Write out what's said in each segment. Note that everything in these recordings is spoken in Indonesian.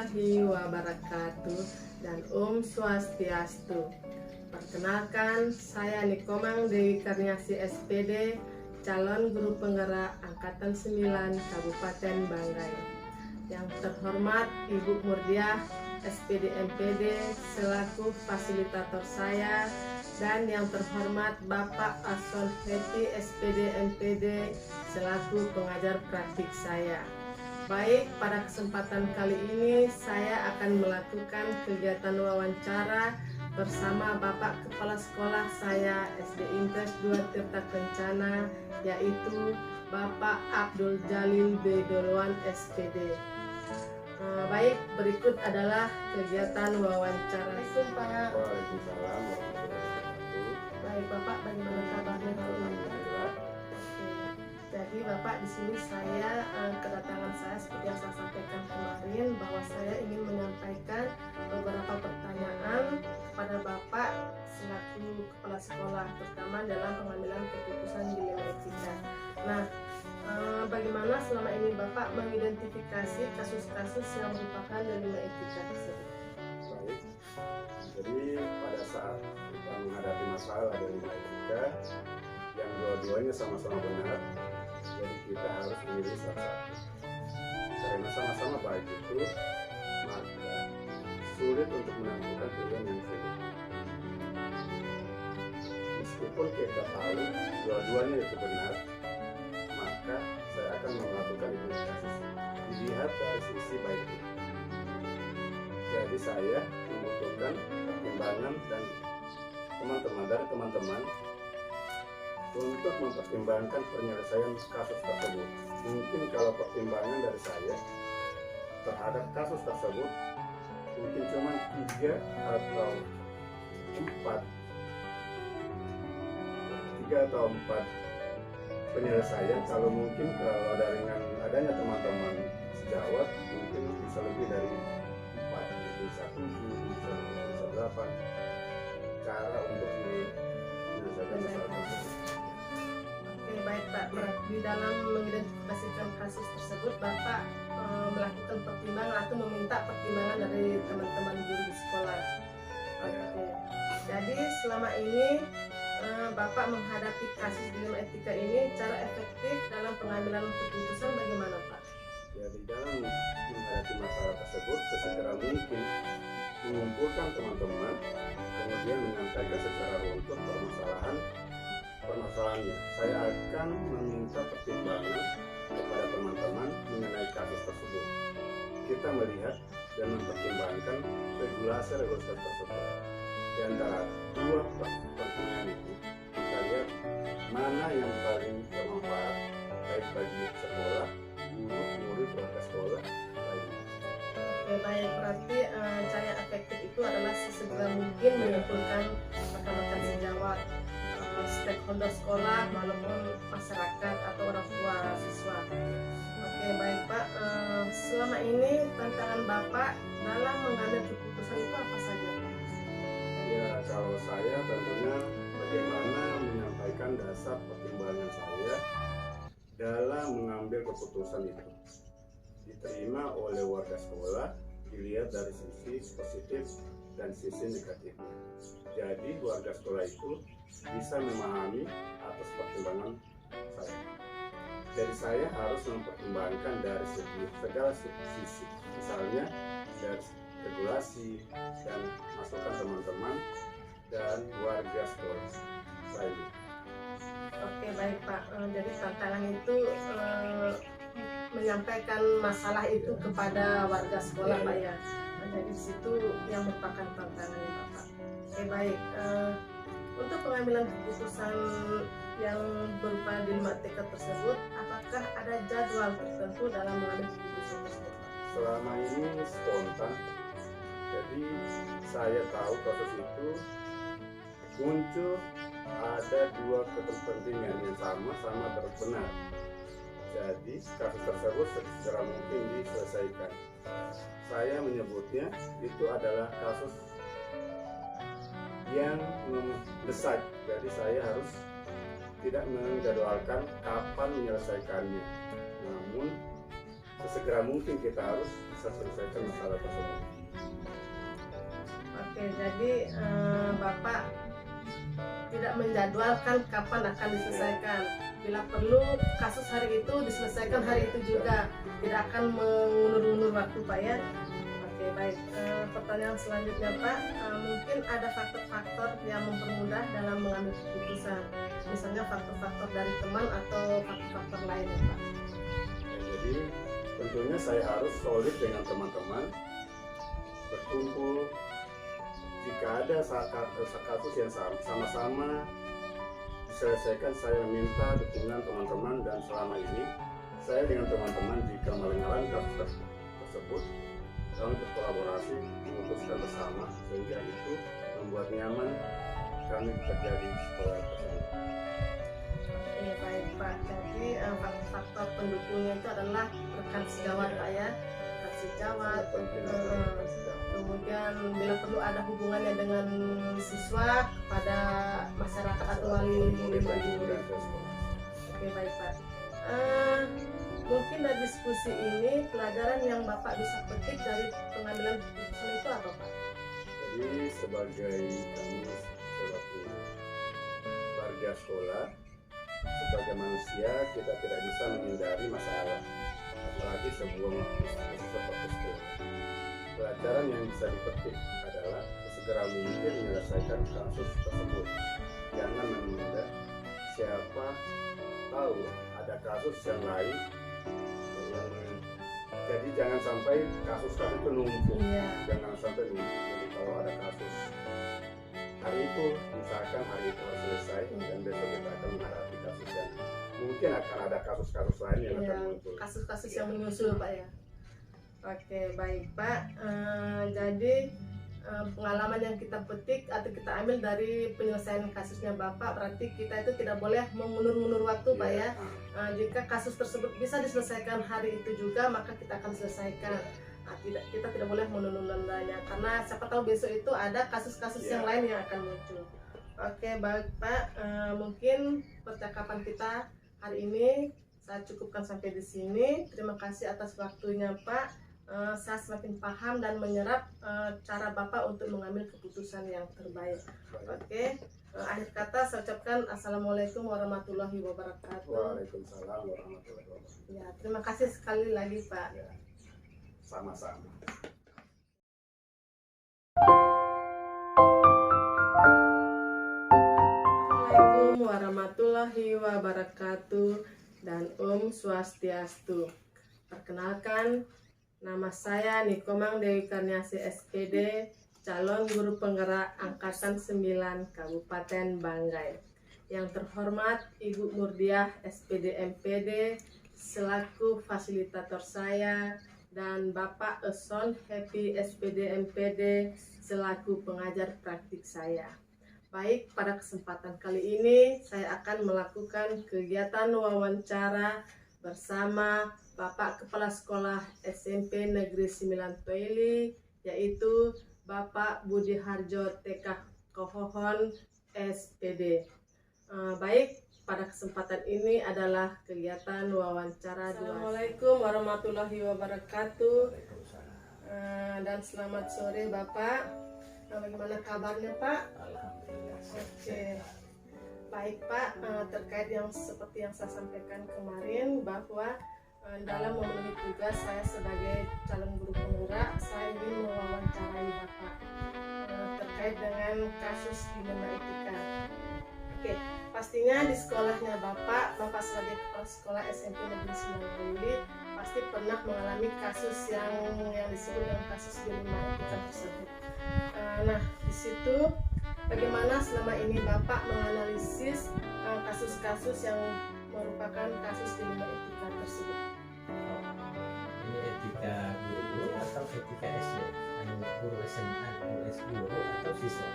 warahmatullahi wabarakatuh dan Swastiastu. Perkenalkan, saya Nikomang Dewi Karniasi SPD, calon guru penggerak Angkatan 9 Kabupaten Banggai. Yang terhormat Ibu Murdiah SPD MPD selaku fasilitator saya, dan yang terhormat Bapak Ason Happy SPD MPD selaku pengajar praktik saya. Baik, pada kesempatan kali ini saya akan melakukan kegiatan wawancara bersama Bapak Kepala Sekolah saya SD Impres 2 Tirta Kencana, yaitu Bapak Abdul Jalil B. Doluan SPD. Baik, berikut adalah kegiatan wawancara. Assalamualaikum Pak. Waalaikumsalam warahmatullahi wabarakatuh. Baik Bapak, bagaimana kabarnya hari ini? Alhamdulillah. Jadi Bapak, di sini saya kedatangan saya seperti yang saya sampaikan kemarin bahwa saya ingin menyampaikan beberapa pertanyaan kepada Bapak selaku kepala sekolah, terutama dalam pengambilan keputusan dilema etika. Nah, bagaimana selama ini Bapak mengidentifikasi kasus-kasus yang merupakan dilema etika tersebut? Baik. Jadi pada saat kita menghadapi masalah dilema etika yang dua-duanya sama-sama benar, jadi kita harus memilih satu-satu. Karena sama-sama baik itu, maka sulit untuk menentukan pilihan yang sulit. Meskipun kita tahu dua-duanya itu benar, maka saya akan melakukan identifikasi dilihat dari sisi baik itu. Jadi saya membutuhkan pertimbangan dan teman-teman untuk mempertimbangkan penyelesaian kasus tersebut. Mungkin kalau pertimbangan dari saya terhadap kasus tersebut mungkin cuma 3 atau 4 penyelesaian. Kalau mungkin kalau dengan adanya teman-teman sejawat mungkin bisa lebih dari 4, bisa 7, bisa 8 cara untuk menyelesaikan masalah tersebut. Oke, baik Pak. Di dalam mengidentifikasikan kasus tersebut, Bapak melakukan pertimbangan atau meminta pertimbangan dari teman-teman guru di sekolah. Oke. Jadi selama ini Bapak menghadapi kasus dilema etika ini, cara efektif dalam pengambilan keputusan bagaimana Pak? Ya, di dalam menghadapi masalah tersebut sesegera mungkin mengumpulkan teman-teman, kemudian menyampaikan secara runtut permasalahannya. Saya akan meminta pertimbangan kepada teman-teman mengenai kasus tersebut. Kita melihat dan mempertimbangkan regulasi tersebut. Di antara dua pertimbangan itu, kita lihat mana yang paling bermanfaat baik bagi sekolah, guru, murid, warga sekolah lainnya. Oke, baik. Berarti cara yang efektif itu adalah sesegera mungkin mengumpulkan rekan-rekan sejawat, stakeholder sekolah maupun masyarakat atau orang tua siswa. Oke, baik Pak. Selama ini tantangan Bapak dalam mengambil keputusan itu apa saja Pak? Ya, kalau saya tentunya bagaimana menyampaikan dasar pertimbangan saya dalam mengambil keputusan itu diterima oleh warga sekolah, dilihat dari sisi positif dan sisi negatifnya. Jadi warga sekolah itu bisa memahami atas pertimbangan saya. Jadi saya harus mempertimbangkan dari segala sisi, misalnya dari regulasi dan masukan teman-teman dan warga sekolah lainnya. Oke, baik Pak. Jadi tantangan itu menyampaikan masalah itu kepada warga sekolah Pak ya. Jadi di situ yang merupakan tantangannya Bapak. Oke, baik. Untuk pengambilan keputusan yang berupa dilema etika tersebut, apakah ada jadwal tertentu dalam mengambil keputusan tersebut? Selama ini spontan. Jadi saya tahu kasus itu muncul ada 2 kepentingan yang sama-sama berbenar. Jadi kasus tersebut segera mungkin diselesaikan. Saya menyebutnya itu adalah kasus yang mendesak. Jadi saya harus tidak menjadwalkan kapan menyelesaikannya. Namun sesegera mungkin kita harus bisa selesaikan masalah tersebut. Oke, jadi Bapak tidak menjadwalkan kapan akan diselesaikan. Bila perlu kasus hari itu diselesaikan hari itu juga, tidak akan mengulur-ulur waktu Pak ya. Oke baik, pertanyaan selanjutnya Pak, mungkin ada faktor-faktor yang mempermudah dalam mengambil keputusan, misalnya faktor-faktor dari teman atau faktor-faktor lainnya Pak. Jadi tentunya saya harus solid dengan teman-teman, berkumpul. Jika ada kasus yang sama-sama diselesaikan, saya minta dukungan teman-teman, dan selama ini saya dengan teman-teman jika mengalami kasus tersebut kami berkolaborasi memutuskan bersama, sehingga itu membuat nyaman kami bekerja di sekolah tersebut. Oke baik Pak, jadi faktor pendukungnya itu adalah rekan sejawat Pak ya, rekan sejawat. Kemudian bila perlu ada hubungannya dengan siswa kepada masyarakat atau wali murid. Oke baik Pak. Mungkin dari diskusi ini pelajaran yang Bapak bisa petik dari pengambilan keputusan itu apa Pak? Jadi sebagai kami selaku warga sekolah, sebagai manusia kita tidak bisa menghindari masalah, apalagi sebuah institusi seperti sekolah. Pelajaran yang bisa dipetik adalah segera mungkin menyelesaikan kasus tersebut. Jangan menunda, siapa tahu ada kasus yang lain. Jadi jangan sampai kasus-kasus itu numpuk. Jangan sampai numpuk. Jadi kalau ada kasus hari itu, misalkan hari itu harus selesai, dan besok kita akan menghadapi kasus yang mungkin akan ada kasus-kasus lain yang akan muncul. Kasus-kasus yang menyusul Pak ya. Oke baik Pak. Jadi pengalaman yang kita petik atau kita ambil dari penyelesaian kasusnya Bapak, berarti kita itu tidak boleh mengulur-ulur waktu Pak ya. Jika kasus tersebut bisa diselesaikan hari itu juga, maka kita akan selesaikan. Kita tidak boleh menunda-nundanya, karena siapa tahu besok itu ada kasus-kasus yang lain yang akan muncul. Oke baik Pak, mungkin percakapan kita hari ini saya cukupkan sampai di sini. Terima kasih atas waktunya Pak. Saya semakin paham dan menyerap cara Bapak untuk mengambil keputusan yang terbaik. Oke, akhir kata saya ucapkan Assalamualaikum warahmatullahi wabarakatuh. Waalaikumsalam warahmatullahi wabarakatuh. Ya, terima kasih sekali lagi Pak. Ya, sama-sama. Assalamualaikum warahmatullahi wabarakatuh dan Om Swastiastu. Perkenalkan, nama saya Nikomang Dewi Karniasi SPD, calon guru penggerak Angkatan 9 Kabupaten Banggai. Yang terhormat Ibu Murdiah SPD MPD selaku fasilitator saya, dan Bapak Eson Happy SPD MPD selaku pengajar praktik saya. Baik, pada kesempatan kali ini saya akan melakukan kegiatan wawancara bersama Bapak Kepala Sekolah SMP Negeri 9 Toili, yaitu Bapak Budi Harjo TK Kohohon SPD. Baik, pada kesempatan ini adalah kegiatan wawancara. Assalamualaikum warahmatullahi wabarakatuh. Dan selamat sore Bapak. Bagaimana kabarnya Pak? Alhamdulillah. Oke. Baik Pak, terkait yang seperti yang saya sampaikan kemarin, bahwa dalam memenuhi tugas saya sebagai calon guru penggerak, saya ingin mewawancarai Bapak terkait dengan kasus dilema etika. Oke, pastinya di sekolahnya Bapak sebagai kepala sekolah SMP Negeri 9 Toili pasti pernah mengalami kasus yang disebut dengan kasus dilema etika tersebut. Nah, di situ bagaimana selama ini Bapak menganalisis kasus-kasus yang merupakan kasus dilema etika tersebut? Ini etika guru atau etika SD? Guru SMA, guru SD, guru atau siswa?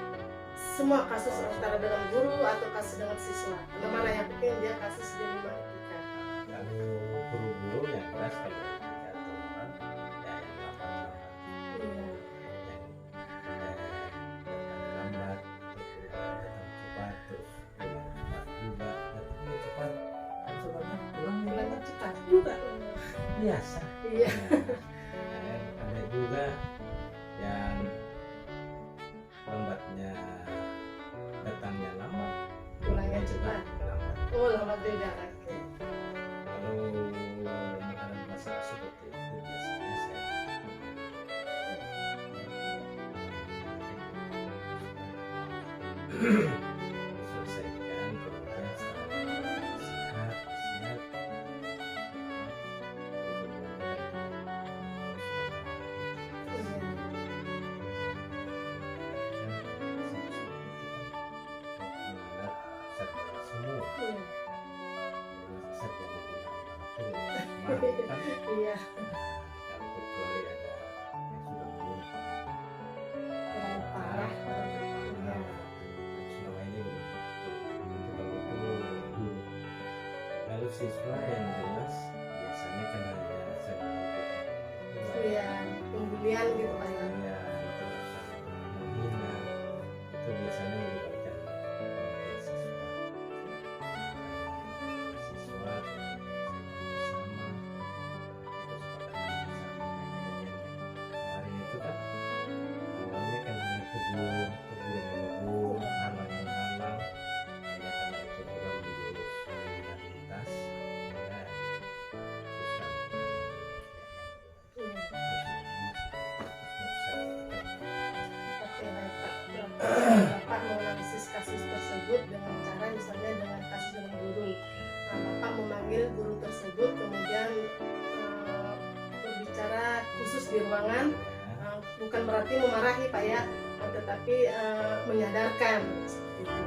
Semua kasus antara dengan guru atau kasus dengan siswa. Mana yang penting dia kasus dilema etika. Kalau guru-guru yang keras, kalau etika aturan ya yang lambat-lambat. Iya. Yang lambat, datang cepat, terus pulang cepat juga, datangnya cepat, pulang Pulangnya cepat juga. biasa. Iya. Nah, ada juga yang lambatnya datangnya lambat, Pulangnya cepat. lambat. Oh, lambat juga. Oke. Kalau menghadapi masalah seperti itu biasanya saya selesaikan kemudian setelah siap Iya. kalau kecuali ada yang sudah belum Kurang parah. Iya. selama ini betul-betul guru. Kalau siswa yang jelas biasanya kan hanya satu Iya. Pembulian gitu Pak ya. ya itu menghina itu biasanya melibatkan siswa bersama kemarin itu kan awalnya kan hanya tegur menegur halang menghalang hanya karena itu sudah menjurus dengan lintas ya terus kan Oke, baik Pak. Bapak menganalisis kasus tersebut dengan cara misalnya dengan kasus dengan guru. Nah, Bapak memanggil guru tersebut kemudian berbicara khusus di ruangan, bukan berarti memarahi Pak ya, tetapi menyadarkan seperti itu.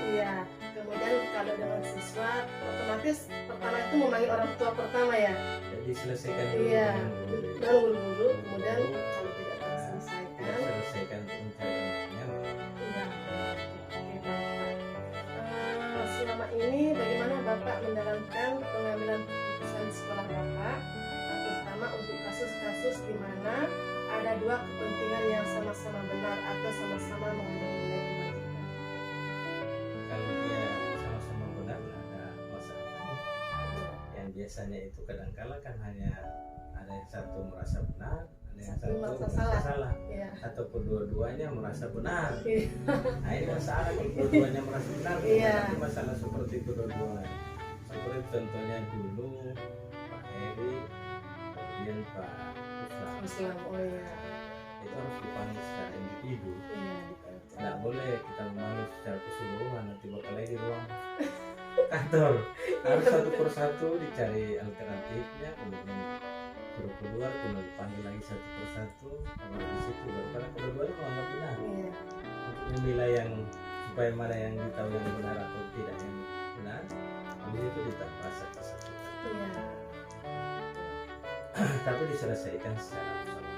Iya. Kemudian kalau dengan siswa otomatis pertama itu memanggil orang tua pertama ya. jadi selesaikan dulu Iya. dengan guru. Dan guru-guru kemudian kalau tidak terselesaikan. selesaikan pencariannya Iya. Oke, Bapak. Selama ini bagaimana Bapak menjalankan pengambilan keputusan di sekolah Bapak, terutama untuk kasus-kasus di mana ada dua kepentingan yang sama-sama benar atau sama-sama mengandung nilai kebajikan? kalau dia sama-sama benar nggak ada masalah. Yang biasanya itu kadang-kala kan hanya ada yang satu merasa benar, ada yang satu Merasa merasa salah, Iya. atau kedua-duanya merasa benar. Iya. Nah ini masalah kalau kedua-duanya merasa benar. Iya. Tapi masalah seperti itu kedua-duanya. Seperti contohnya dulu Pak Heri, kemudian Pak Uslam, Islam, oh iya. itu harus dipanggil secara individu. Iya. Nggak boleh kita memanggil secara keseluruhan, nanti bakal lagi di ruang kantor. Harus satu persatu dicari alternatifnya, kemudian suruh keluar, kemudian dipanggil lagi satu persatu. Kalau di situ baru karena kedua-duanya menganggap benar. Iya. Untuk memilah yang supaya mana yang ditahu yang benar atau tidak yang benar, habis itu ditambah satu-satu. Iya. Tapi diselesaikan secara bersama.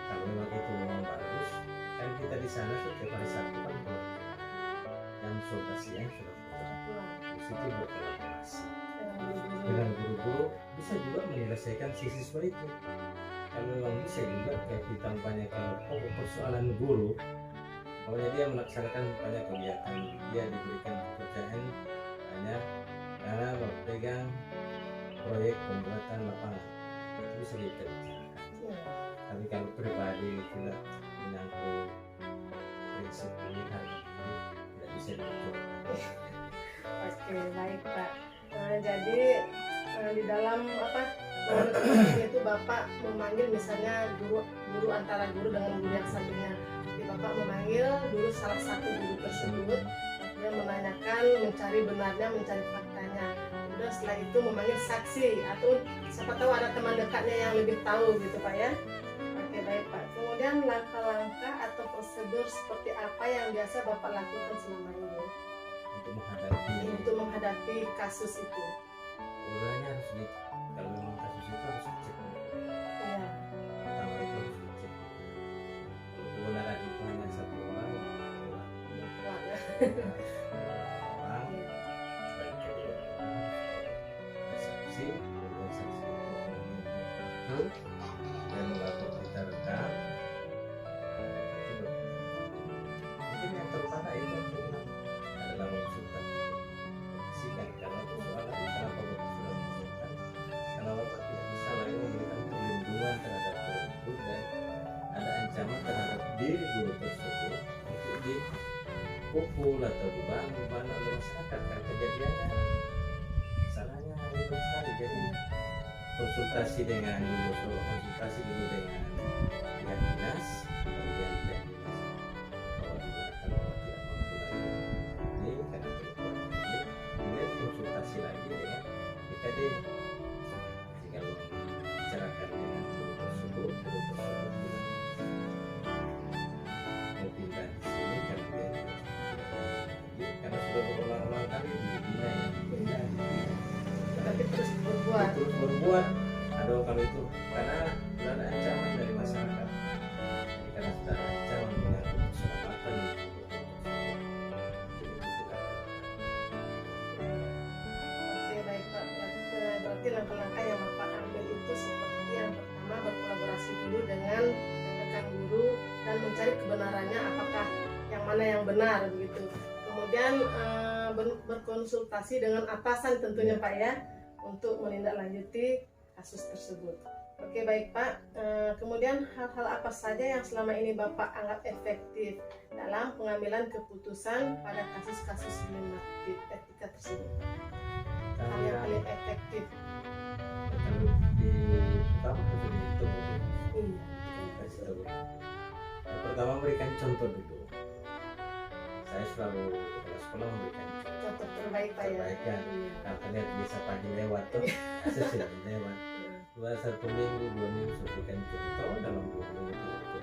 Kalau memang itu memang bagus, kan kita di sana setiap hari Sabtu kan pulang. Jam 11 siang sudah pulang. Pulang. Di situ berkolaborasi Dengan guru-guru. dengan guru-guru, bisa juga menyelesaikan si siswa itu. Kalau memang bisa juga kayak kita umpamanya kalau pokok persoalan guru, pokoknya dia melaksanakan banyak kegiatan, dia diberikan pekerjaan banyak karena memegang proyek pembuatan lapangan, itu bisa kita bicarakan. Iya. Tapi kalau pribadi tidak menyangkut prinsip ini harga diri, tidak bisa dibicarakan. Oke, baik Pak. Jadi di dalam menurut itu Bapak memanggil misalnya guru antara guru dengan guru yang satunya. Jadi Bapak memanggil dulu salah satu guru tersebut, kemudian menanyakan, mencari benarnya, mencari faktanya. Kemudian setelah itu memanggil saksi atau siapa tahu ada teman dekatnya yang lebih tahu gitu Pak ya. Oke, baik Pak. Kemudian langkah-langkah atau prosedur seperti apa yang biasa Bapak lakukan selama ini untuk menghadapi kasus itu? Udahnya harus di kalau memang kasus itu harus dicek dulu. Iya. Pertama itu harus dicek. Kalau kebenaran itu hanya satu orang, Kuat ya. orang baik dia saksi, kemudian saksi itu dan waktu kita rekam, mungkin yang terutama itu adalah mengusulkan. Kalau persoalan kenapa bapak sudah mengusulkan? Karena bapak tidak dipukul atau dibangun oleh masyarakat kan kejadiannya salahnya itu sekali. Jadi konsultasi dengan dulu dengan pihak dinas, kemudian pihak dinas bahwa gimana kalau tidak mampu lagi ini karena perempuan ini, kemudian konsultasi lagi dengan BKD jika bicarakan dengan guru tersebut bilang mau pindah di sini karena sudah berulang-ulang kali dibina ya tapi terus berbuat. Aduh kalau itu karena sudah ada ancaman dari masyarakat. Jadi karena sudah ada ancaman mengganggu keselamatan Oke baik Pak, berarti langkah-langkah yang Bapak ambil itu seperti yang pertama berkolaborasi dulu dengan rekan guru dan mencari kebenarannya apakah yang mana yang benar begitu. Kemudian berkonsultasi dengan atasan tentunya Pak ya untuk menindaklanjuti kasus tersebut. Oke baik Pak, kemudian hal-hal apa saja yang selama ini Bapak anggap efektif dalam pengambilan keputusan pada kasus-kasus dilematik etika tersebut? Hal yang paling efektif. kalau di pertama itu dihitung Iya. kasih tahu. Yang pertama memberikan contoh dulu. Saya selalu kepala sekolah memberikan Contoh terbaik Pak ya. Perbaikan. Iya. Nah, lihat biasa pagi lewat tuh, saya sudah lewat. Dua satu minggu, 2 minggu saya berikan contoh dalam 2 minggu 3 minggu.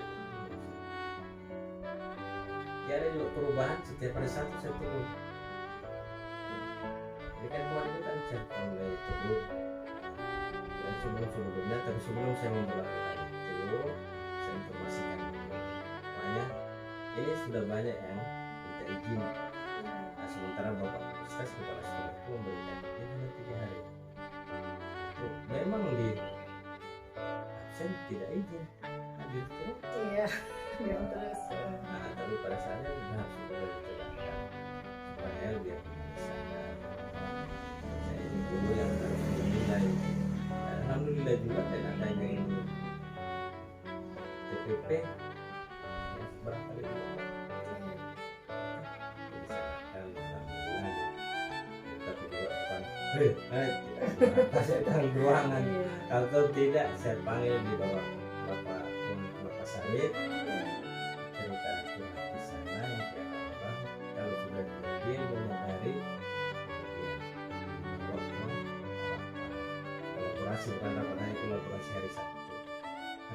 Ya ada juga perubahan setiap hari satu saya turun. Ini kan kemarin kita cerita mulai turun. Dan sebelumnya, tapi sebelum saya memperlakukan itu, saya informasikan dulu. Makanya ini sudah banyak yang minta izin. Nah, sementara Bapak Universitas kepala sekolah itu memberikan izin hanya 3 hari. Itu memang di absen tidak izin hadir terus. Iya. Yang terus. Nah, tapi pada saatnya kita harus sudah dijalankan supaya biar bisa saya ini dulu yang harus dinilai. Dan alhamdulillah juga dan adanya ini TPP barangkali juga saya tahu ruangan. Kalau tidak saya panggil di bawah Bapak Said cerita itu di sana yang kayak apa. Kalau sudah dia menyadari kolaborasi bukan rapat hanya kolaborasi hari Sabtu,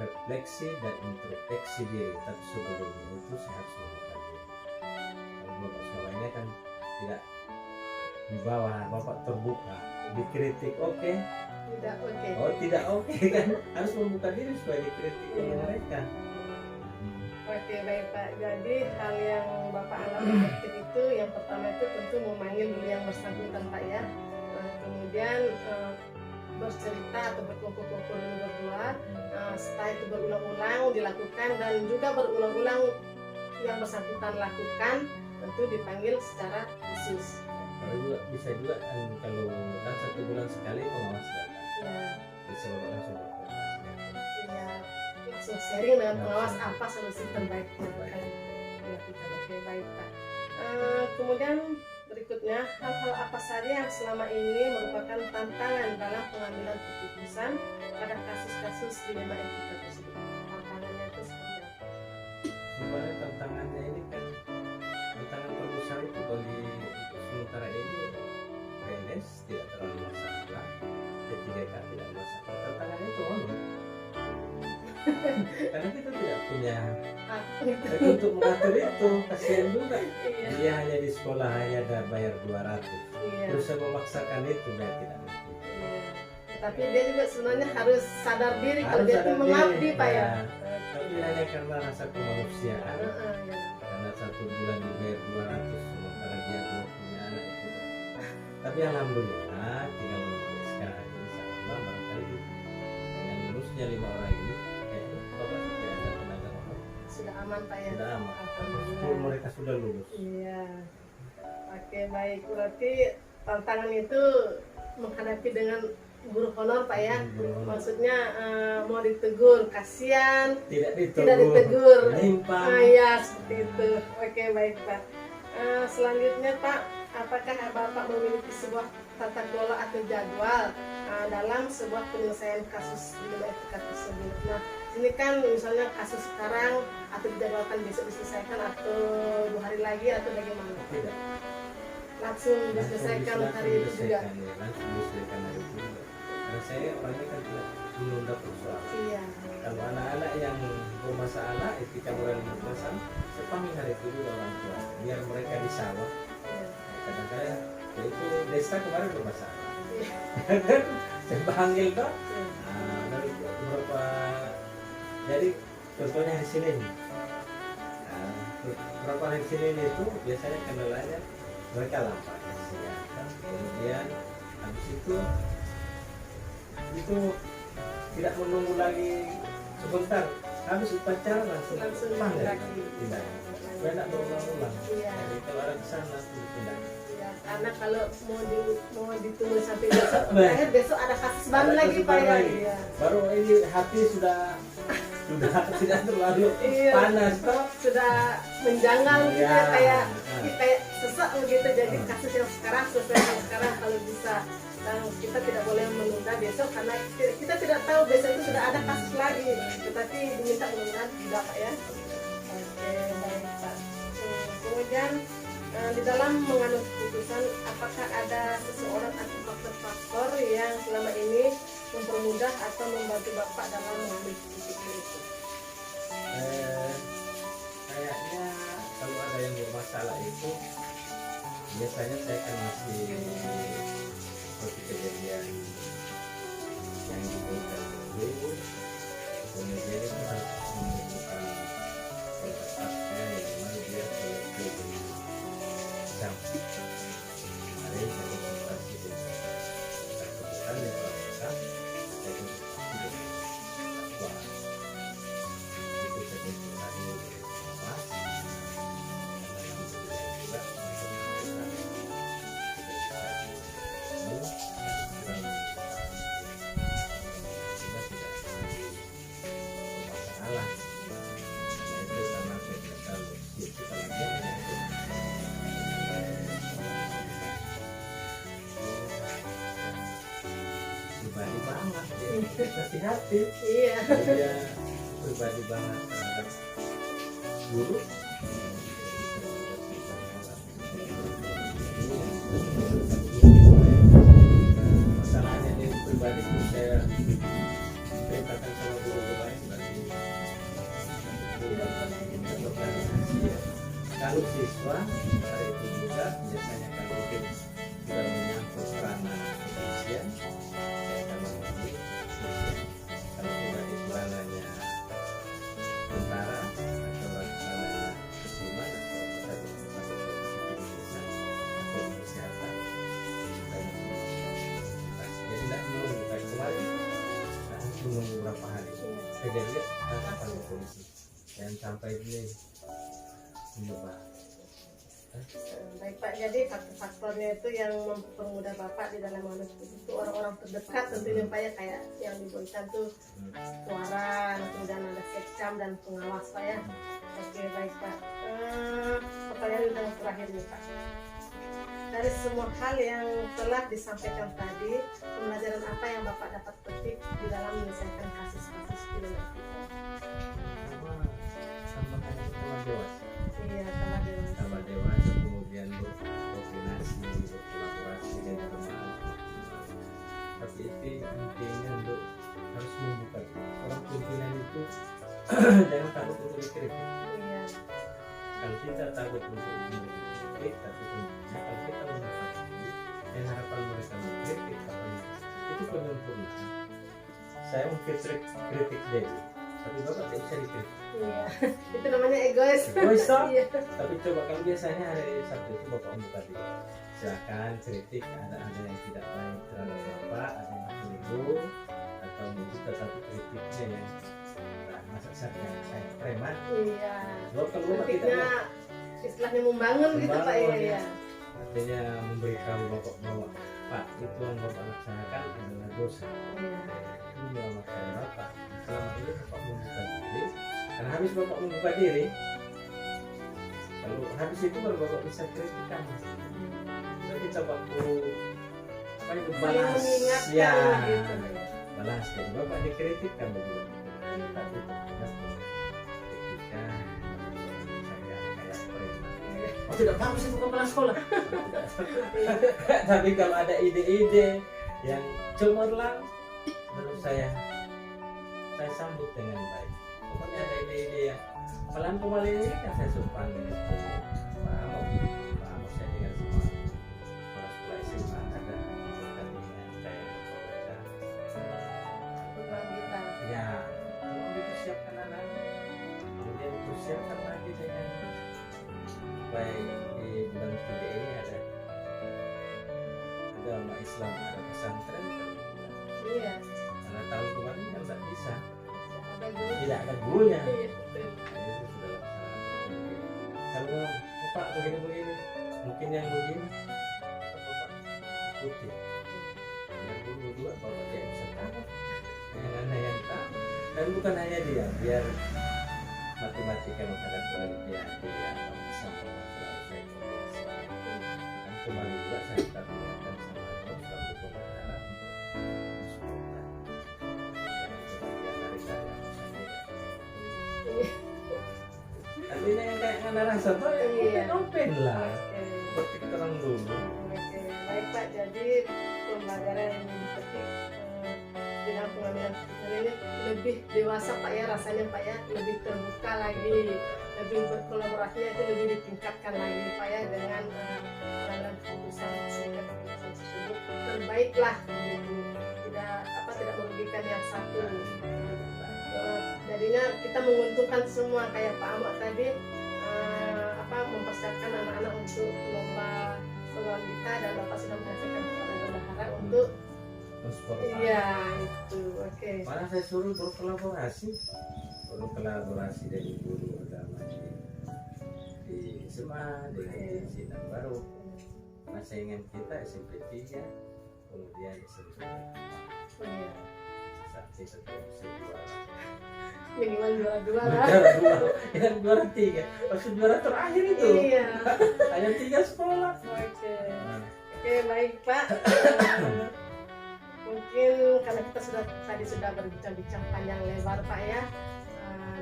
refleksi dan introspeksi diri. Tapi sebelum itu saya harus membuka diri. Kalau Bapak sekolah ini kan tidak di bawah Bapak terbuka dikritik oke. Tidak oke. Oh tidak oke kan harus membuka diri supaya dikritik oleh mereka. Oke baik Pak. Jadi hal yang Bapak anggap efektif itu yang pertama itu tentu memanggil dulu yang bersangkutan Pak ya. Kemudian bercerita atau berkumpul-kumpul dulu berdua. Setelah itu berulang-ulang dilakukan dan juga berulang-ulang yang bersangkutan lakukan tentu dipanggil secara khusus. Kalau juga bisa juga kan kalau kan 1 bulan sekali pengawas datang. Ya. Bisa Bapak langsung berkoordinasi. Ya, langsung sharing dengan pengawas apa solusi terbaik yang akan dilakukan. Oke baik Pak. Kemudian berikutnya hal-hal apa saja yang selama ini merupakan tantangan dalam pengambilan keputusan pada kasus-kasus dilema etika tersebut. Tantangannya itu seperti apa? Sebenarnya tantangannya ini kan tantangan terbesar itu bagi sementara ini PNS tidak terlalu masalah, P3K tidak masalah. Tantangannya itu karena kita tidak punya untuk mengatur itu, kasihan juga. Iya. Dia hanya di sekolah hanya ada bayar 200. Iya. Terus saya memaksakan itu dia tidak mampu. Iya. Tapi dia juga sebenarnya harus sadar diri kalau Harus dia itu sadar mengabdi diri, Pak ya. ya. Tapi hanya karena rasa kemanusiaan, Ya. karena 1 bulan dibayar 200 sementara dia belum punya anak itu. Tapi alhamdulillah tinggal sekarang ini sama barangkali yang lulusnya 5 orang ini kayaknya Bapak sudah ada tenaga orang. Sudah aman Pak ya. Sudah aman. Alhamdulillah. Mereka sudah lulus. Iya. Oke baik, berarti tantangan itu menghadapi dengan guru honor Pak ya. Maksudnya mau ditegur kasihan, Tidak tidak ditegur. Menyimpang. Iya seperti itu. Oke baik Pak. Selanjutnya Pak, apakah Bapak memiliki sebuah tata kelola atau jadwal dalam sebuah penyelesaian kasus di wilayah etika tersebut? Nah, ini kan misalnya kasus sekarang atau dijadwalkan besok diselesaikan atau 2 hari lagi atau bagaimana? Tidak. Langsung diselesaikan hari itu juga. Langsung diselesaikan hari itu juga. Karena saya orangnya kan tidak menunda persoalan. Iya. Kalau anak-anak yang bermasalah, etika moral yang bermasalah, saya panggil hari itu juga orang tua, biar mereka di sawah. Iya. Kadang-kadang ya itu desa kemarin bermasalah. Iya. Saya panggil toh. Iya. Dari beberapa, jadi contohnya hari Senin. Beberapa hari Senin itu biasanya kendalanya mereka lambat. Kemudian habis itu tidak menunggu lagi sebentar, habis upacara langsung panggil lagi. tidak tidak berulang-ulang. Iya. Jadi kalau ada kesana langsung ditindak. Iya, karena kalau mau ditunggu sampai besok, akhirnya besok ada kasus baru Ada lagi kasus Pak baru ya. lagi. Iya. Baru ini hati sudah tidak terlalu Iya. panas toh. Sudah menjanggal gitu Iya. ya, kayak sesak begitu. Jadi kasus yang sekarang selesaikan sekarang kalau bisa. Dan kita tidak boleh menunda besok karena kita tidak tahu besok itu sudah ada kasus lagi. Tetapi diminta mudah-mudahan tidak Pak ya. Oke, baik Pak. Kemudian di dalam mengambil keputusan, apakah ada seseorang atau faktor-faktor yang selama ini mempermudah atau membantu Bapak dalam mengambil keputusan itu? Kayaknya kalau ada yang bermasalah itu biasanya saya akan masih seperti kejadian yang diberikan dulu, kemudian itu harus menunjukkan tempatnya yang mana dia lebih jam. Ada yang saya konsultasi dengan keputusan yang melakukan saya konsultasi dengan takwa. Itu saya konsultasi dengan mas juga pribadi banget ya, hati-hati. Iya. Dia pribadi banget terhadap guru. Masalahnya dia pribadi itu saya ceritakan sama guru lain berarti kalau siswa hari itu juga biasanya kalau mungkin sudah menyangkut ranah kepolisian saya akan mengambil kepolisian. Kalau tidak itu ranahnya tentara atau ranahnya kesuman atau kesehatan jadi tidak menunggu kayak kemarin menunggu berapa hari kejadian tangkapan polisi dan sampai ini mencoba. Baik Pak, jadi faktor-faktornya itu yang mempermudah Bapak di dalam mengambil keputusan itu orang-orang terdekat tentunya Pak ya, kayak yang diberikan tuh suara, kemudian ada sekcam dan pengawas Pak ya. Oke baik Pak. Pertanyaan yang terakhir nih Pak. Dari semua hal yang telah disampaikan tadi, pembelajaran apa yang Bapak dapat petik di dalam menyelesaikan kasus-kasus di wilayah kita? Sama dewasa. Iya, telah dewasa. Tambah dewasa, kemudian berkoordinasi, berkolaborasi dengan teman. Tapi itu intinya untuk harus membuka orang pimpinan itu jangan takut untuk dikritik. Iya. Kalau kita takut untuk dikritik, tapi tentunya kalau kita menghadapi dan harapan mereka mengkritik itu penyempurnaan. Saya mungkin kritik dia, tapi Bapak tidak bisa dikritik. Iya, itu namanya egois. Egois toh? Iya. Tapi coba kalau biasanya hari Sabtu itu Bapak membuka diri, silakan kritik ada yang tidak baik terhadap Bapak, ada yang keliru atau mungkin tetapi kritiknya yang masa saya preman. Iya. Kalau Bapak tidak Kritiknya istilahnya membangun gitu Pak ya. Iya. artinya memberitahu Bapak bahwa Pak itu yang Bapak laksanakan adalah dosa. Iya. Ini menyelamatkan Bapak. Selama ini Bapak membuka diri, karena habis Bapak membuka diri, Kalau habis itu baru bapak bisa kritik kamu. Jadi kita waktu apa itu balas mengingatkan ya, gitu. balas. Jadi bapak dikritik kamu juga. Tapi tegas ketika saya kayak preman. Oh tidak bagus itu kepala sekolah. Tapi kalau ada ide-ide yang cemerlang, menurut saya sambut dengan baik. Pokoknya ada ide-ide yang pelan kembali ini kan saya sopan dengan Pak Amos saya dengar semua para sekolah SMA ada pertandingan kayak membaca Kita. ya mau dipersiapkan anak kemudian dipersiapkan lagi dengan baik di bulan 3 ini ada agama Islam ada pesantren Iya. karena tahun kemarin kan nggak bisa Ada guru. tidak ada gurunya. Iya, betul. Jadi itu sudah laksanakan. Kalau Pak begini-begini, mungkin yang begini, Bapak ikuti. Yang dulu dua Bapak tidak bisa tahu, yang anak yang tahu. Dan bukan hanya dia, biar matematika menghadap Olimpiade atau sama selalu saya koordinasi. Dan kembali juga saya tetap mengingatkan sama Bos waktu pembicaraan supportan. Yang dari saya artinya yang kayak ngana rasa tuh Iya. open lah Oke. seperti terang dulu. Oke, baik Pak. Jadi pembelajaran yang dipetik di dalam pengambilan keputusan ini lebih dewasa Pak ya rasanya Pak ya, lebih terbuka lagi, lebih berkolaborasinya itu lebih ditingkatkan lagi Pak ya dengan pengambilan keputusan sehingga keputusan tersebut terbaik lah, gitu. Tidak merugikan yang satu. Jadinya kita menguntungkan semua kayak Pak Ahmad tadi mempersiapkan anak-anak untuk lomba kita dan Bapak sudah menyampaikan kepada bendahara untuk Transport. iya itu oke. Mana saya suruh berkolaborasi dari guru agama di SMA dengan Sinan baru. Nah saingan kita SMP 3 kemudian SMP 4 Iya. sampai setelah bisa juara. Minimal juara-dua lah. Yang juara 3, maksud juara terakhir itu. Iya. Hanya 3 sekolah. Oke. Nah, Oke baik Pak. Mungkin karena kita tadi sudah berbincang-bincang panjang lebar Pak ya,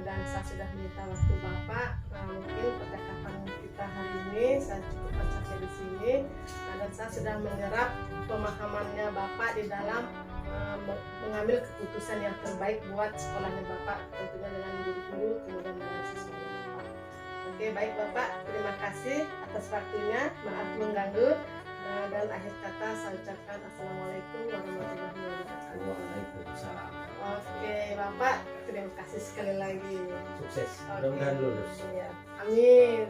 dan saya sudah minta waktu Bapak, mungkin percakapan kita hari ini saya cukupkan sampai di sini. Dan saya sudah menyerap pemahamannya Bapak di dalam mengambil keputusan yang terbaik buat sekolahnya Bapak, tentunya dengan guru-guru kemudian dengan siswa Bapak. Oke baik Bapak, terima kasih atas waktunya, maaf mengganggu. Dan akhir kata saya ucapkan Assalamualaikum warahmatullahi wabarakatuh. Waalaikumsalam. Oke Bapak, terima kasih sekali lagi. Sukses. Oke. Mudah-mudahan lulus. Iya. Amin.